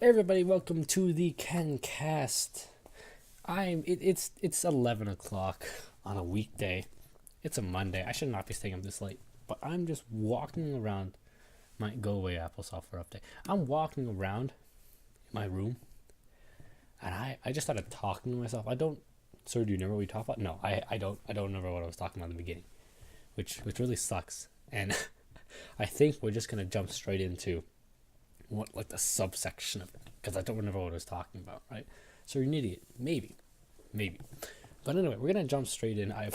Hey everybody, welcome to the KenCast. It's 11 o'clock on a weekday. It's a Monday. I should not be staying up this late, but I'm just walking around. Might go away, Apple software update. I'm walking around my room, and I just started talking to myself. I don't. Sir, do you remember what we talked about? No, I don't. I don't remember what I was talking about in the beginning, which really sucks. And I think we're just gonna jump straight into what like the subsection of it, because I don't remember what I was talking about, right? So you're an idiot, maybe, but anyway, we're gonna jump straight in. I'm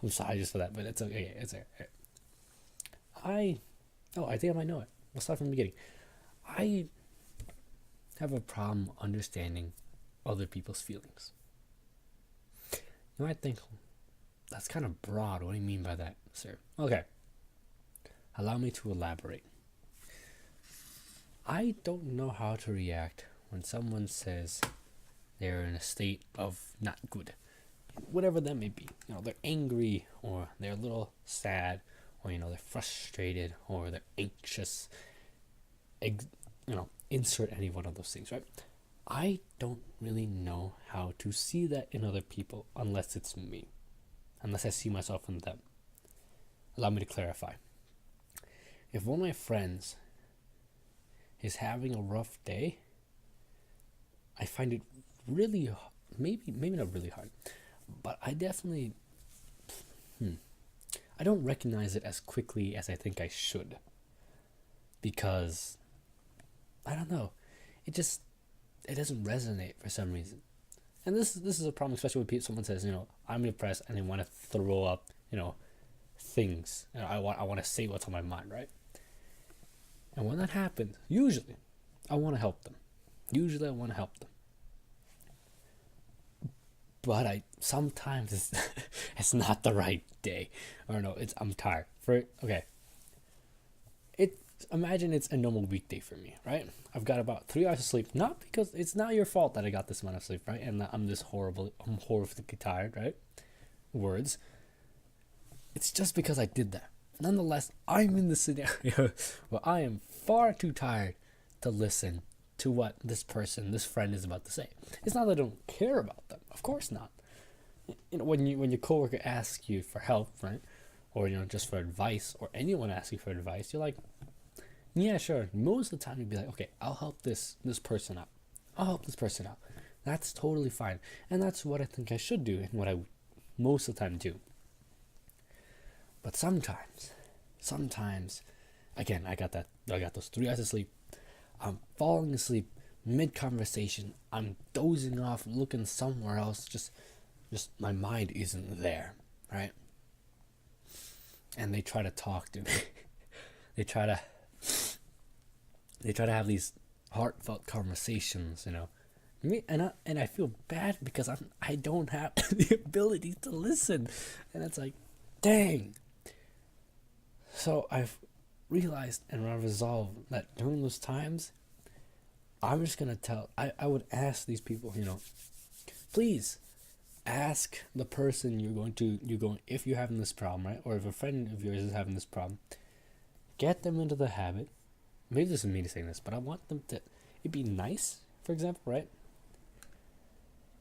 sorry just for that, but it's okay. It's okay. I think I might know it. We'll start from the beginning. I have a problem understanding other people's feelings. You might think that's kind of broad. What do you mean by that, sir? Okay, allow me to elaborate. I don't know how to react when someone says they're in a state of not good, whatever that may be. They're angry, or they're a little sad, or they're frustrated, or they're anxious. Insert any one of those things, right? I don't really know how to see that in other people unless it's me, unless I see myself in them. Allow me to clarify. If one of my friends is having a rough day, I find it really, maybe not really hard, but I definitely, I don't recognize it as quickly as I think I should, because, I don't know, it doesn't resonate for some reason. And this is a problem, especially when someone says, I'm depressed, and they want to throw up, things, and I want to say what's on my mind, right? And when that happens, usually I want to help them. But sometimes it's not the right day. Or no, I'm tired. Imagine it's a normal weekday for me, right? I've got about 3 hours of sleep. Not because it's not your fault that I got this amount of sleep, right? And I'm horrifically tired, right? Words. It's just because I did that. Nonetheless, I'm in the scenario where I am far too tired to listen to what this friend is about to say. It's not that I don't care about them. Of course not. When your coworker asks you for help, right? Or, just for advice, or anyone asks you for advice, you're like, yeah, sure. Most of the time you'd be like, okay, I'll help this person out. That's totally fine. And that's what I think I should do, and what I most of the time do. But sometimes, again, I got those 3 hours of sleep. I'm falling asleep mid-conversation. I'm dozing off, looking somewhere else. Just my mind isn't there, right? And they try to talk to me. they try to have these heartfelt conversations, and I feel bad because I don't have the ability to listen, and it's like, dang. So I've realized and resolved that during those times, I'm just gonna I would ask these people, please ask the person if you're having this problem, right? Or if a friend of yours is having this problem, get them into the habit. Maybe this is me saying this, but I want them to, it'd be nice, for example, right?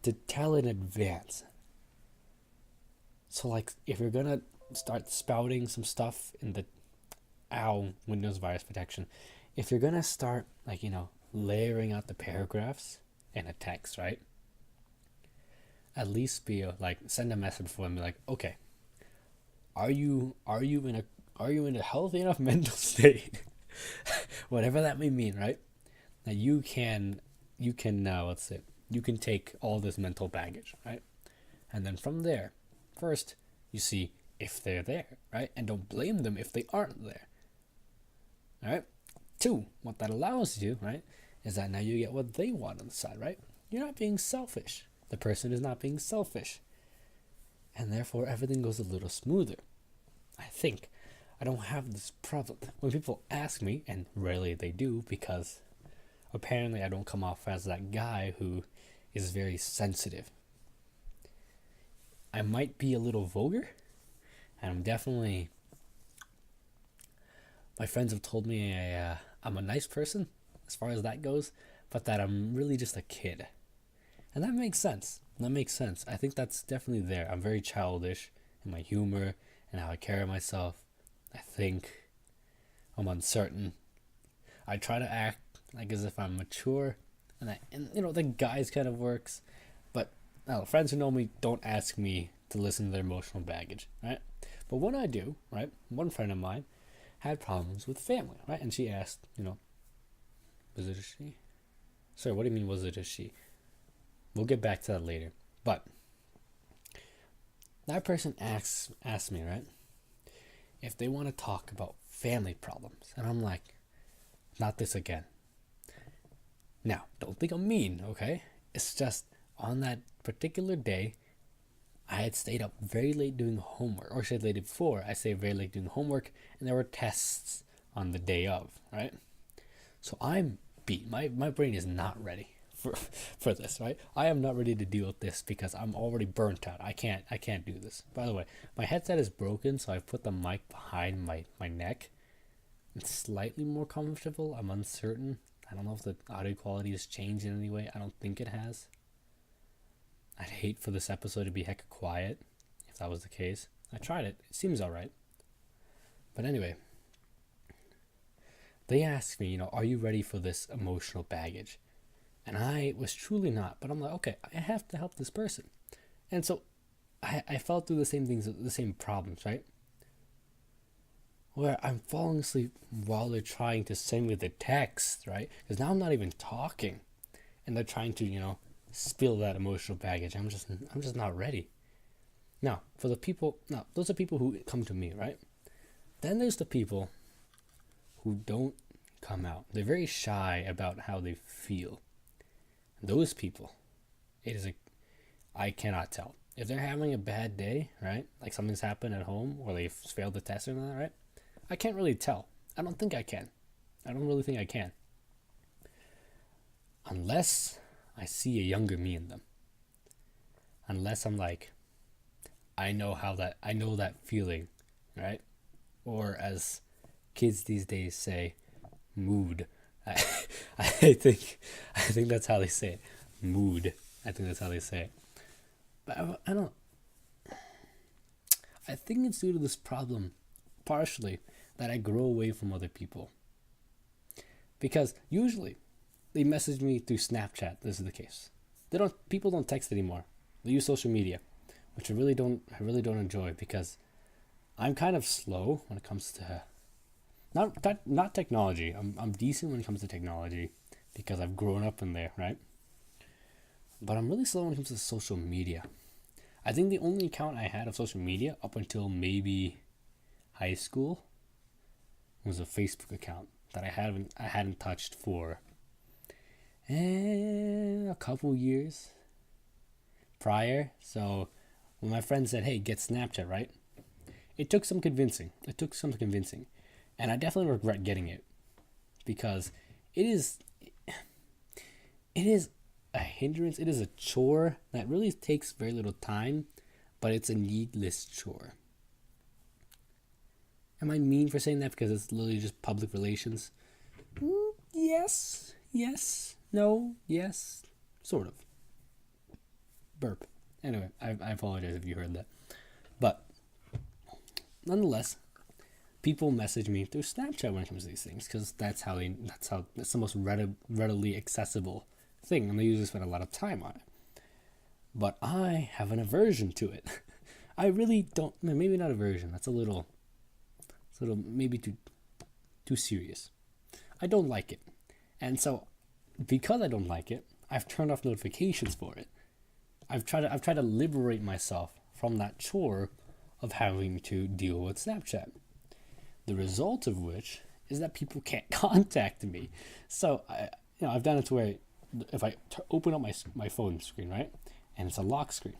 To tell in advance. So like, if you're gonna start spouting some stuff in the Windows virus protection, if you're gonna start layering out the paragraphs in a text, right? At least be send a message for them, be like, okay, are you in a healthy enough mental state, whatever that may mean, right? That you can you can take all this mental baggage, right? And then from there, first you see if they're there, right? And don't blame them if they aren't there. All right? 2, what that allows you, right, is that now you get what they want on the side, right? You're not being selfish. The person is not being selfish. And therefore, everything goes a little smoother. I think. I don't have this problem. When people ask me, and rarely they do, because apparently I don't come off as that guy who is very sensitive. I might be a little vulgar, and I'm definitely, my friends have told me I'm a nice person, as far as that goes, but that I'm really just a kid. And that makes sense. That makes sense. I think that's definitely there. I'm very childish in my humor and how I carry myself. I think I'm uncertain. I try to act like as if I'm mature, and the guys kind of works, but friends who know me don't ask me to listen to their emotional baggage, right? But when I do, right, one friend of mine had problems with family, right, and she asked, was it a she? Sorry, what do you mean, was it a she? We'll get back to that later. But that person asked me, right, if they want to talk about family problems, and I'm like, not this again. Now, don't think I'm mean, okay? It's just on that particular day, I had stayed up very late doing homework, or should I say before, I stayed very late doing homework, and there were tests on the day of, right? So I'm beat. My brain is not ready for this, right? I am not ready to deal with this because I'm already burnt out. I can't do this. By the way, my headset is broken, so I've put the mic behind my neck. It's slightly more comfortable. I'm uncertain. I don't know if the audio quality has changed in any way. I don't think it has. I'd hate for this episode to be hecka quiet if that was the case. I tried it. It seems alright. But anyway, they asked me, are you ready for this emotional baggage? And I was truly not. But I'm like, okay, I have to help this person. And so I fell through the same things, the same problems, right? Where I'm falling asleep while they're trying to send me the text, right? Because now I'm not even talking. And they're trying to, spill that emotional baggage. I'm just not ready. Now, those are people who come to me, right? Then there's the people who don't come out. They're very shy about how they feel. Those people, I cannot tell. If they're having a bad day, right? Like something's happened at home or they've failed the test or that, right? I can't really tell. I don't think I can. I don't really think I can. Unless I see a younger me in them. Unless I'm like, I know that feeling, right? Or as kids these days say, mood. I think that's how they say it. Mood. I think that's how they say it. But I think it's due to this problem, partially, that I grow away from other people. Because usually, they message me through Snapchat. This is the case. People don't text anymore. They use social media, which I really don't enjoy because I'm kind of slow when it comes to not technology. I'm decent when it comes to technology because I've grown up in there, right? But I'm really slow when it comes to social media. I think the only account I had of social media up until maybe high school was a Facebook account that I hadn't touched for a couple years prior. So when my friend said, "Hey, get Snapchat," right? It took some convincing. And I definitely regret getting it because it is a hindrance. It is a chore that really takes very little time, but it's a needless chore. Am I mean for saying that because it's literally just public relations? Yes, no, yes, sort of. Burp. Anyway, I apologize if you heard that. But nonetheless, people message me through Snapchat when it comes to these things because that's the most readily accessible thing, and they usually spend a lot of time on it. But I have an aversion to it. I really don't. Maybe not aversion. That's a little maybe too serious. I don't like it, and so because I don't like it, I've turned off notifications for it. I've tried to liberate myself from that chore of having to deal with Snapchat. The result of which is that people can't contact me. So I've done it to where if I open up my phone screen, right, and it's a lock screen,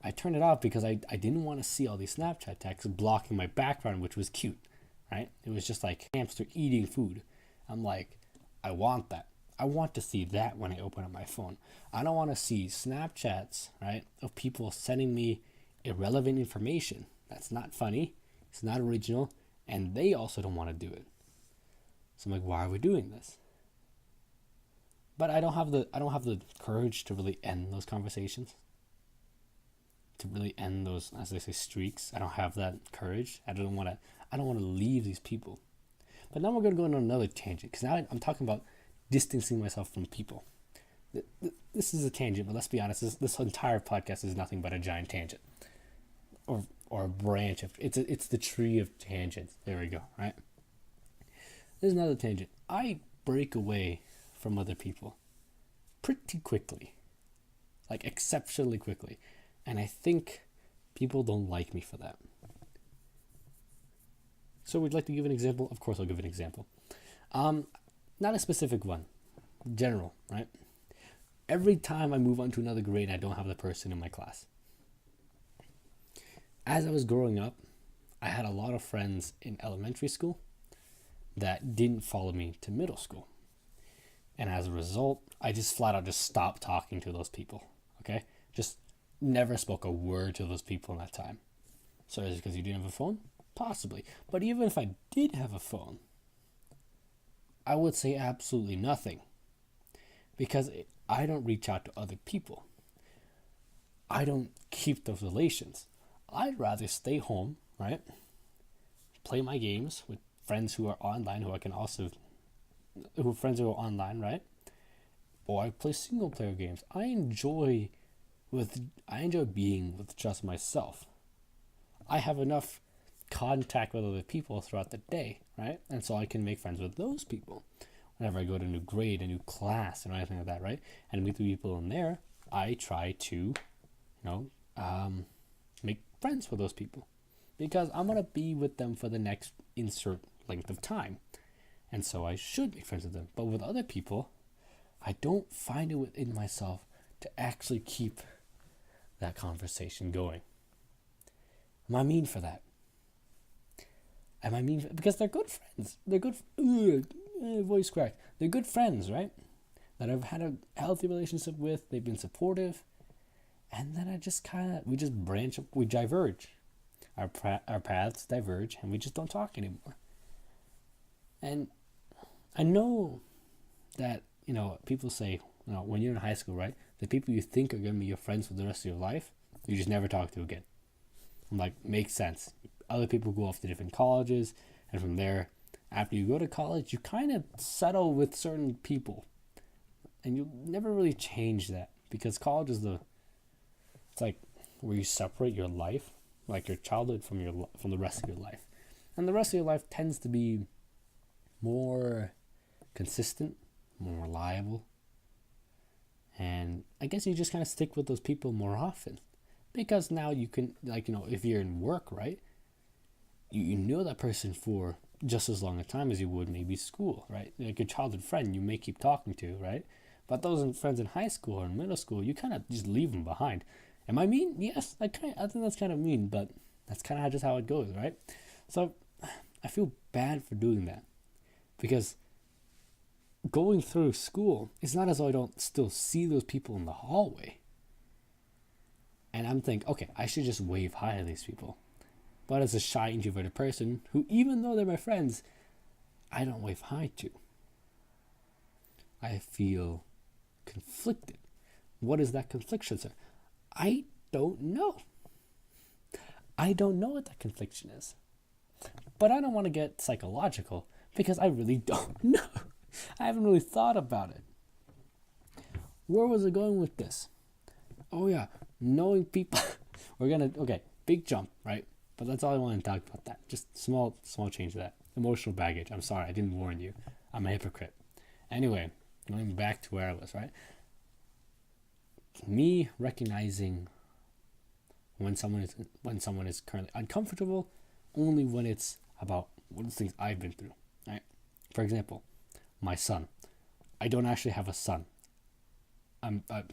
I turned it off because I didn't want to see all these Snapchat texts blocking my background, which was cute, right? It was just like hamster eating food. I'm like, I want that. I want to see that when I open up my phone. I don't want to see Snapchats, right, of people sending me irrelevant information. That's not funny. It's not original. And they also don't want to do it. So I'm like, why are we doing this? But I don't have the courage to really end those conversations, to really end those, as they say, streaks. I don't have that courage. I don't want to leave these people. But now we're going to go on another tangent, because now I'm talking about distancing myself from people. This is a tangent, but let's be honest, this entire podcast is nothing but a giant tangent, or a branch of it's the tree of tangents. There we go. Right. There's another tangent. I break away from other people pretty quickly, like exceptionally quickly, and I think people don't like me for that. So we'd like to give an example. Of course, I'll give an example. Not a specific one, general, right? Every time I move on to another grade, I don't have the person in my class. As I was growing up, I had a lot of friends in elementary school that didn't follow me to middle school. And as a result, I just flat out just stopped talking to those people. Okay? Just never spoke a word to those people in that time. So is it because you didn't have a phone? Possibly. But even if I did have a phone, I would say absolutely nothing. Because I don't reach out to other people. I don't keep those relations. I'd rather stay home, right? Play my games with friends who are online, friends who are online, right? Or I play single player games. I enjoy being with just myself. I have enough contact with other people throughout the day, right? And so I can make friends with those people. Whenever I go to a new grade, a new class, and anything like that, right? And meet the people in there, I try to, make friends with those people, because I'm gonna be with them for the next insert length of time, and so I should make friends with them. But with other people, I don't find it within myself to actually keep that conversation going. Am I mean for that? Because they're good friends. They're good. Voice crack. They're good friends, right? That I've had a healthy relationship with. They've been supportive, and then we just branch up. We diverge. Our paths diverge, and we just don't talk anymore. And I know that people say, when you're in high school, right? The people you think are going to be your friends for the rest of your life, you just never talk to again. I'm like, makes sense. Other people go off to different colleges, and from there, after you go to college, you kind of settle with certain people, and you never really change that, because college is it's like where you separate your life, like your childhood from the rest of your life, and the rest of your life tends to be more consistent, more reliable, and I guess you just kind of stick with those people more often, because now you can, if you're in work, right, you know that person for just as long a time as you would maybe school, right? Like your childhood friend you may keep talking to, right? But those friends in high school or in middle school, you kind of just leave them behind. Am I mean? Yes, I think that's kind of mean, but that's kind of just how it goes, right? So I feel bad for doing that, because going through school, it's not as though I don't still see those people in the hallway. And I'm thinking, okay, I should just wave hi to these people. But as a shy, introverted person, who, even though they're my friends, I don't wave hi to, I feel conflicted. What is that confliction, sir? I don't know. I don't know what that confliction is. But I don't want to get psychological, because I really don't know. I haven't really thought about it. Where was I going with this? Oh yeah, knowing people. Okay, big jump, right? But that's all I want to talk about that. Just small change to that. Emotional baggage. I'm sorry, I didn't warn you. I'm a hypocrite. Anyway, going back to where I was, right? Me recognizing when someone is currently uncomfortable, only when it's about what the things I've been through, right? For example, my son. I don't actually have a son. That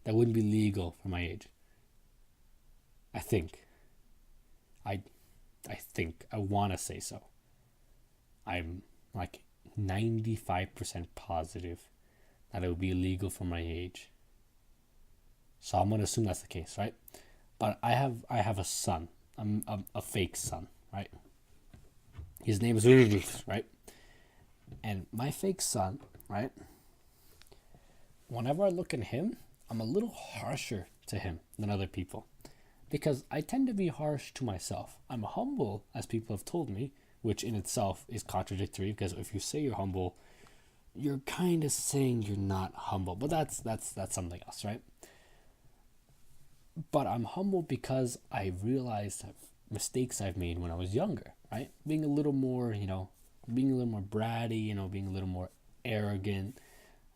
wouldn't be legal for my age. I think. I want to say so. I'm like 95% positive that it would be illegal for my age. So I'm going to assume that's the case, right? But I have a son. I'm a fake son, right? His name is right? And my fake son, right? whenever I look at him, I'm a little harsher to him than other people because I tend to be harsh to myself. I'm humble, as people have told me, which in itself is contradictory because if you say you're humble, you're kind of saying you're not humble. But that's something else, right? But I'm humble because I realized mistakes I've made when I was younger, right? Being a little more, being a little more bratty, being a little more arrogant,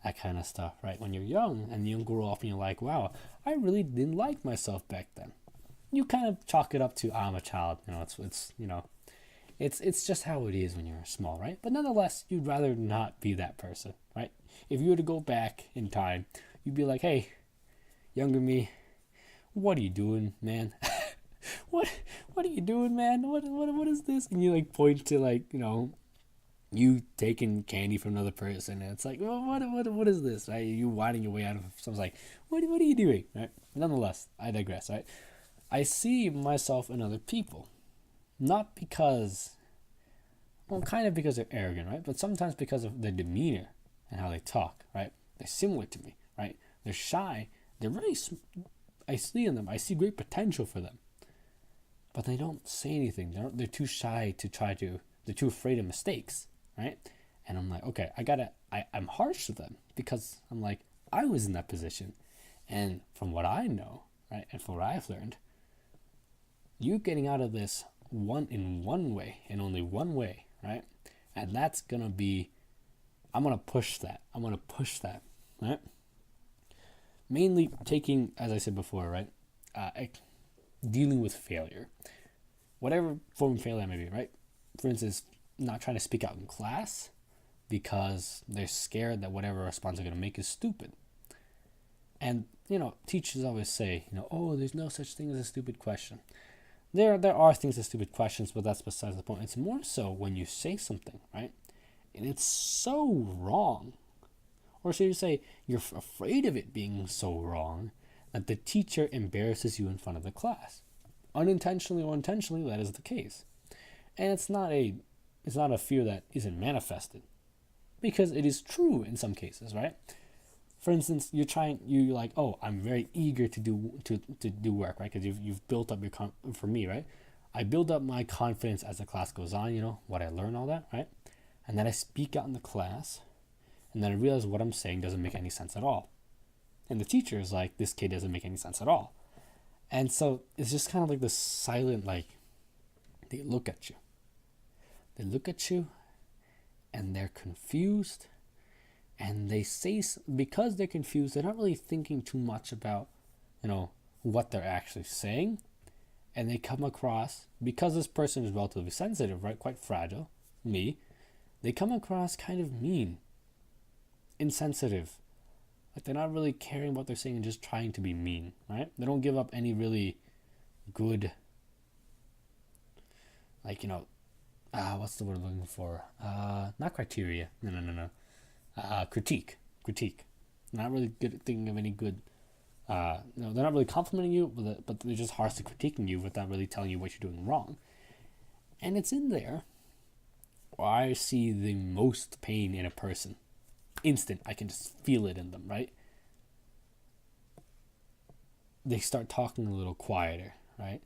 that kind of stuff, right? When you're young and you grow up and you're like, wow, I really didn't like myself back then. You kind of chalk it up to I'm a child, it's just how it is when you're small, right? But nonetheless, you'd rather not be that person, right? If you were to go back in time, you'd be like, hey, younger me, what are you doing, man? what are you doing, man? What is this? And you like point to like, you taking candy from another person, and it's like, well, what is this, right? You whining your way out of someone's like, what are you doing, right? Nonetheless, I digress, right? I see myself in other people, not because, well, kind of because they're arrogant, right? But sometimes because of their demeanor and how they talk, right? They're similar to me, right? They're shy. They're really, I see in them, I see great potential for them, but they don't say anything. They're too shy to they're too afraid of mistakes, right? And I'm like, okay, I'm harsh to them because I'm like, I was in that position. And from what I know, right, and from what I've learned, you getting out of this one way and only one way, right? And that's gonna be, I'm gonna push that, right? Mainly taking, as I said before, right, dealing with failure, whatever form of failure may be, right? For instance, not trying to speak out in class because they're scared that whatever response they're gonna make is stupid. And teachers always say, oh, there's no such thing as a stupid question. There are things as stupid questions, but that's besides the point. It's more so when you say something, right, and it's so wrong, or should you say you're afraid of it being so wrong that the teacher embarrasses you in front of the class, unintentionally or intentionally. That is the case, and it's not a fear that isn't manifested, because it is true in some cases, right? For instance, you're like, oh, I'm very eager to do work, right? Because you've built up for me, right? I build up my confidence as the class goes on, what I learn, all that, right? And then I speak out in the class, and then I realize what I'm saying doesn't make any sense at all. And the teacher is like, this kid doesn't make any sense at all. And so it's just kind of like this silent, like, they look at you. They look at you, and they're confused. And they say, because they're confused, they're not really thinking too much about, what they're actually saying. And they come across, because this person is relatively sensitive, right, quite fragile, me, they come across kind of mean, insensitive. Like they're not really caring what they're saying and just trying to be mean, right? They don't give up any really good, like, what's the word I'm looking for? Not criteria. No. Critique. Not really good at thinking of any good. They're not really complimenting you, but they're just harshly critiquing you without really telling you what you're doing wrong. And it's in there where I see the most pain in a person. Instant, I can just feel it in them, right? They start talking a little quieter, right?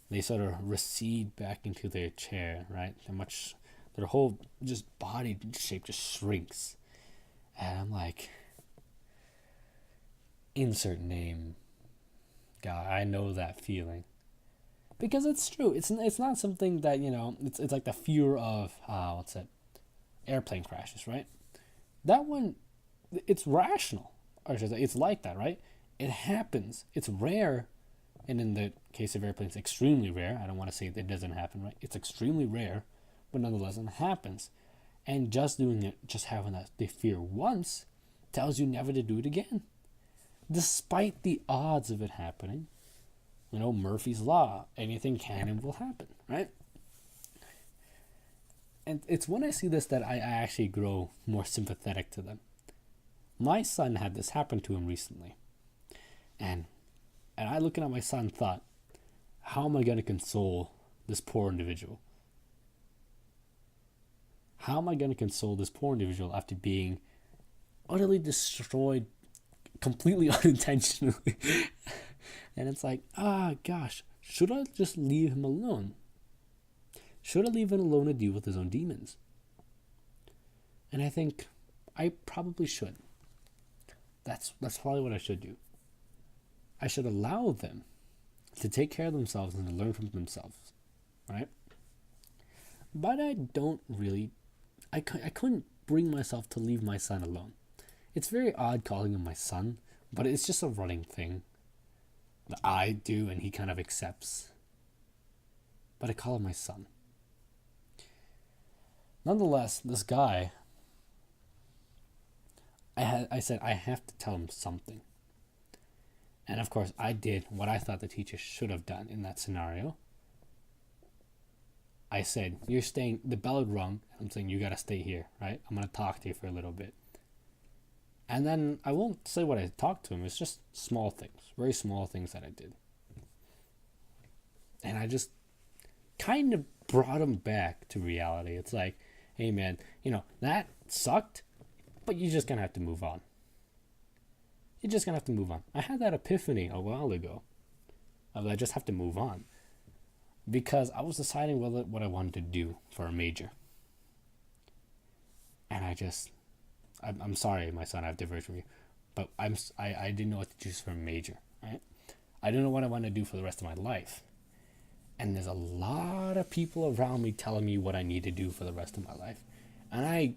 They sort of recede back into their chair, right? Their whole just body shape just shrinks. And I'm like, insert name. God, I know that feeling. Because it's true. It's not something that, it's like the fear of, airplane crashes, right? That one, it's rational. Or should I say, it's like that, right? It happens. It's rare. And in the case of airplanes, extremely rare. I don't want to say that it doesn't happen, right? It's extremely rare. But nonetheless, it happens. And just doing it, just having that the fear once, tells you never to do it again. Despite the odds of it happening, Murphy's Law, anything can and will happen, right? And it's when I see this that I actually grow more sympathetic to them. My son had this happen to him recently. And I looking at my son thought, how am I going to console this poor individual? How am I going to console this poor individual after being utterly destroyed completely unintentionally. And it's like, gosh, should I just leave him alone? Should I leave him alone to deal with his own demons? And I think I probably should. That's probably what I should do. I should allow them to take care of themselves and to learn from themselves, right? But I don't really, I couldn't bring myself to leave my son alone. It's very odd calling him my son, but it's just a running thing that I do and he kind of accepts. But I call him my son. Nonetheless, this guy, I said I have to tell him something. And of course, I did what I thought the teacher should have done in that scenario. I said, you're staying, the bell had rung. I'm saying, you gotta stay here, right? I'm gonna talk to you for a little bit. And then I won't say what I talked to him. It's just small things, very small things that I did. And I just kind of brought him back to reality. It's like, hey man, that sucked, but you're just gonna have to move on. You're just gonna have to move on. I had that epiphany a while ago. I just have to move on. Because I was deciding what I wanted to do for a major. And I'm sorry, my son, I've diverged from you. But I didn't know what to choose for a major, right? I didn't know what I wanted to do for the rest of my life. And there's a lot of people around me telling me what I need to do for the rest of my life. And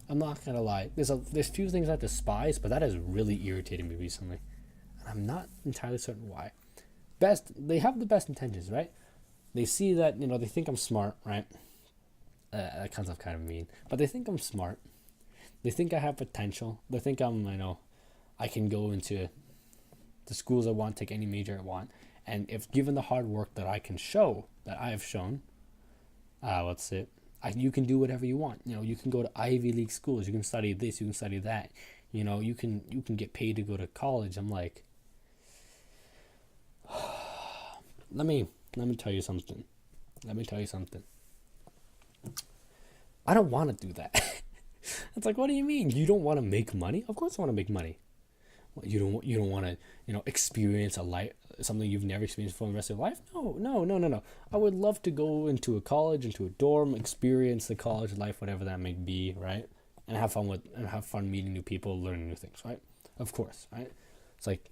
I'm not gonna lie. There's few things I despise, but that has really irritated me recently. And I'm not entirely certain why. They have the best intentions, right? They see that, they think I'm smart, right? That sounds kind of mean. But they think I'm smart. They think I have potential. They think I can go into the schools I want, take any major I want. And if given the hard work that I can show, that I have shown, you can do whatever you want. You can go to Ivy League schools. You can study this. You can study that. You can get paid to go to college. I'm like, let me tell you something. I don't want to do that. It's like, what do you mean? You don't want to make money? Of course I want to make money. You don't want to, experience a life, something you've never experienced for the rest of your life? No. I would love to go into a college, into a dorm, experience the college life, whatever that may be, right? And have fun meeting new people, learning new things, right? Of course, right? It's like,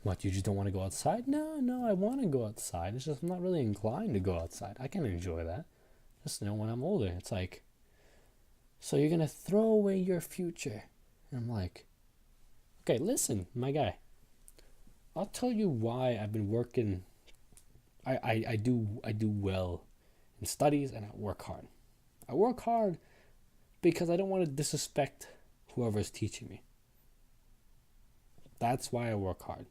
what, you just don't want to go outside? No, I want to go outside. It's just I'm not really inclined to go outside. I can enjoy that. Just when I'm older. It's like, so you're going to throw away your future. And I'm like, okay, listen, my guy. I'll tell you why I've been working. I do well in studies and I work hard. I work hard because I don't want to disrespect whoever's teaching me. That's why I work hard.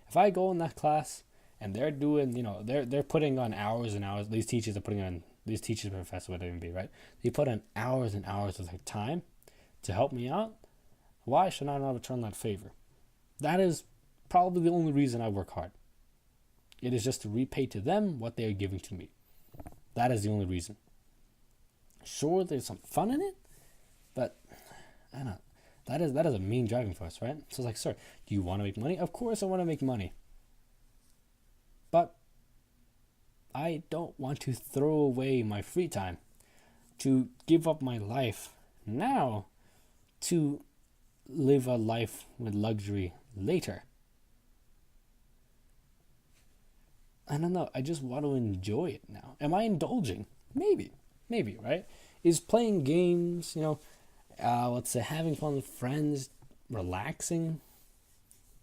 If I go in that class and they're doing, they're putting on hours and hours. These teachers and professors, whatever it may be, right? They put in hours and hours of their time to help me out. Why should I not return that favor? That is probably the only reason I work hard. It is just to repay to them what they are giving to me. That is the only reason. Sure, there's some fun in it, but I don't know. That is a main driving force, right? So it's like, sir, do you want to make money? Of course I want to make money. But I don't want to throw away my free time to give up my life now to live a life with luxury later. I don't know. I just want to enjoy it now. Am I indulging? Maybe, right? Is playing games, having fun with friends, relaxing?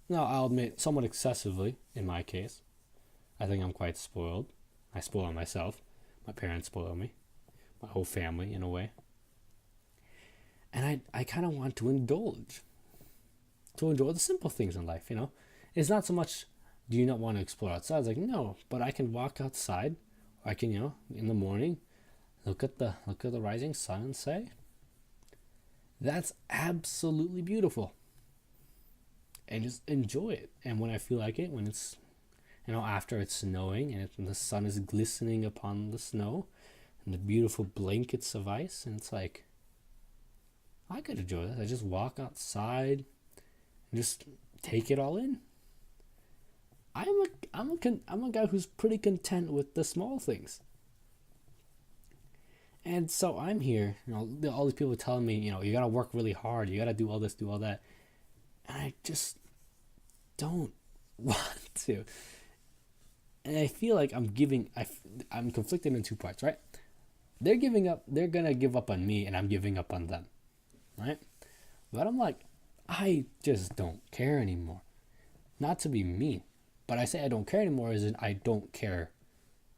No, I'll admit, somewhat excessively in my case. I think I'm quite spoiled. I spoil myself. My parents spoil me. My whole family, in a way. And I kind of want to indulge. To enjoy the simple things in life, It's not so much, do you not want to explore outside? It's like, no, but I can walk outside. I can, in the morning, look at the rising sun and say, that's absolutely beautiful. And just enjoy it. And when I feel like it, when it's, after it's snowing and the sun is glistening upon the snow and the beautiful blankets of ice, and it's like, I could enjoy this. I just walk outside Just take it all in. I'm a guy who's pretty content with the small things. And so I'm here, all these people telling me, you gotta work really hard, you gotta do all this, do all that. And I just don't want to. And I feel like I'm conflicted in two parts, right? They're gonna give up on me, and I'm giving up on them, right? But I'm like, I just don't care anymore. Not to be mean, but I say I don't care anymore as in I don't care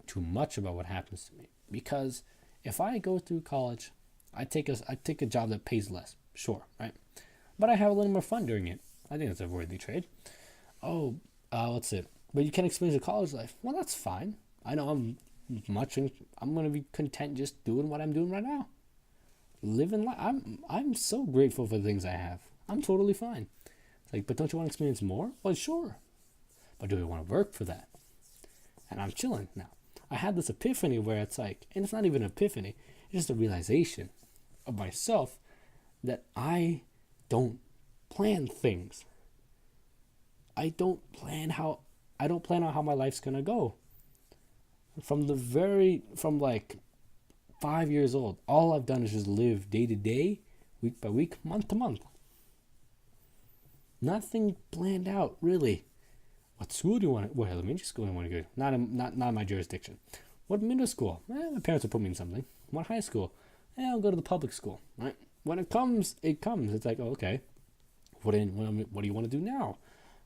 too much about what happens to me. Because if I go through college, I take a job that pays less, sure, right? But I have a little more fun doing it. I think that's a worthy trade. Oh, what's it? But you can't experience a college life. Well, that's fine. I know I'm gonna be content just doing what I'm doing right now. Living life. I'm so grateful for the things I have. I'm totally fine. It's like, but don't you want to experience more? Well, sure. But do I want to work for that? And I'm chilling now. I had this epiphany where it's like, and it's not even an epiphany, it's just a realization of myself that I don't plan things. I don't plan out how my life's gonna go. From like 5 years old, all I've done is just live day to day, week by week, month to month. Nothing planned out, really. What school do you want to? What elementary school do you want to go to? Not in my jurisdiction. What middle school? My parents will put me in something. What high school? I'll go to the public school. Right? When it comes, it comes. It's like, oh, okay. What do you want to do now?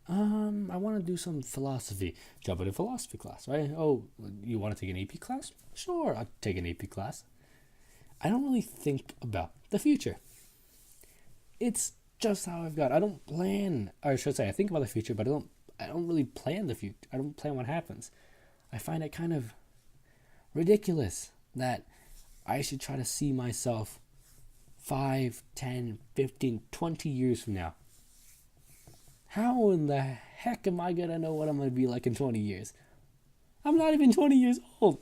I want to do some philosophy. Jump into philosophy class, right? Oh, you want to take an AP class? Sure, I'll take an AP class. I don't really think about the future. It's just how I've got. I don't plan, or I should say, I think about the future, but I don't really plan the future. I don't plan what happens. I find it kind of ridiculous that I should try to see myself 5, 10, 15, 20 years from now. How in the heck am I going to know what I'm going to be like in 20 years? I'm not even 20 years old.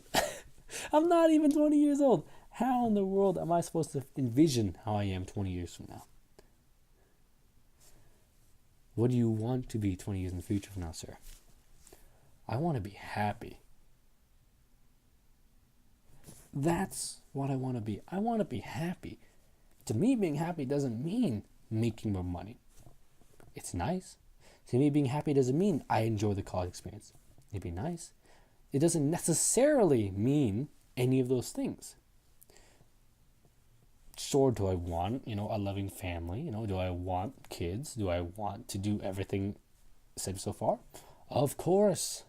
I'm not even 20 years old. How in the world am I supposed to envision how I am 20 years from now? What do you want to be 20 years in the future from now, sir? I want to be happy. That's what I want to be. I want to be happy. To me, being happy doesn't mean making more money. It's nice. To me, being happy doesn't mean I enjoy the college experience. It'd be nice. It doesn't necessarily mean any of those things. Sure, do I want, a loving family? Do I want kids? Do I want to do everything said so far? Of course.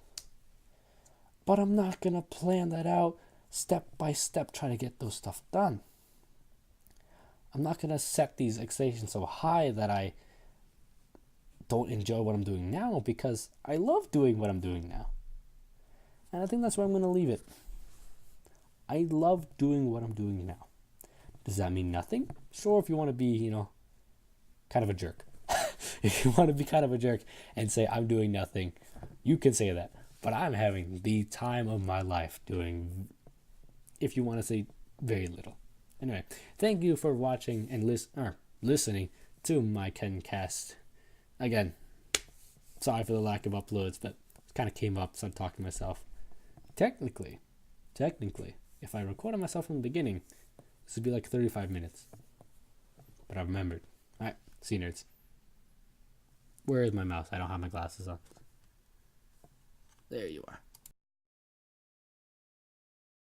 But I'm not going to plan that out step by step, trying to get those stuff done. I'm not going to set these expectations so high that I don't enjoy what I'm doing now, because I love doing what I'm doing now. And I think that's where I'm going to leave it. I love doing what I'm doing now. Does that mean nothing? Sure, if you want to be, kind of a jerk. If you want to be kind of a jerk and say, I'm doing nothing, you can say that. But I'm having the time of my life doing, if you want to say, very little. Anyway, thank you for watching and listening to my KenCast. Again, sorry for the lack of uploads, but it kind of came up, so I'm talking to myself. Technically, if I recorded myself from the beginning, this would be like 35 minutes. But I remembered. Alright, see you nerds. Where is my mouse? I don't have my glasses on. There you are.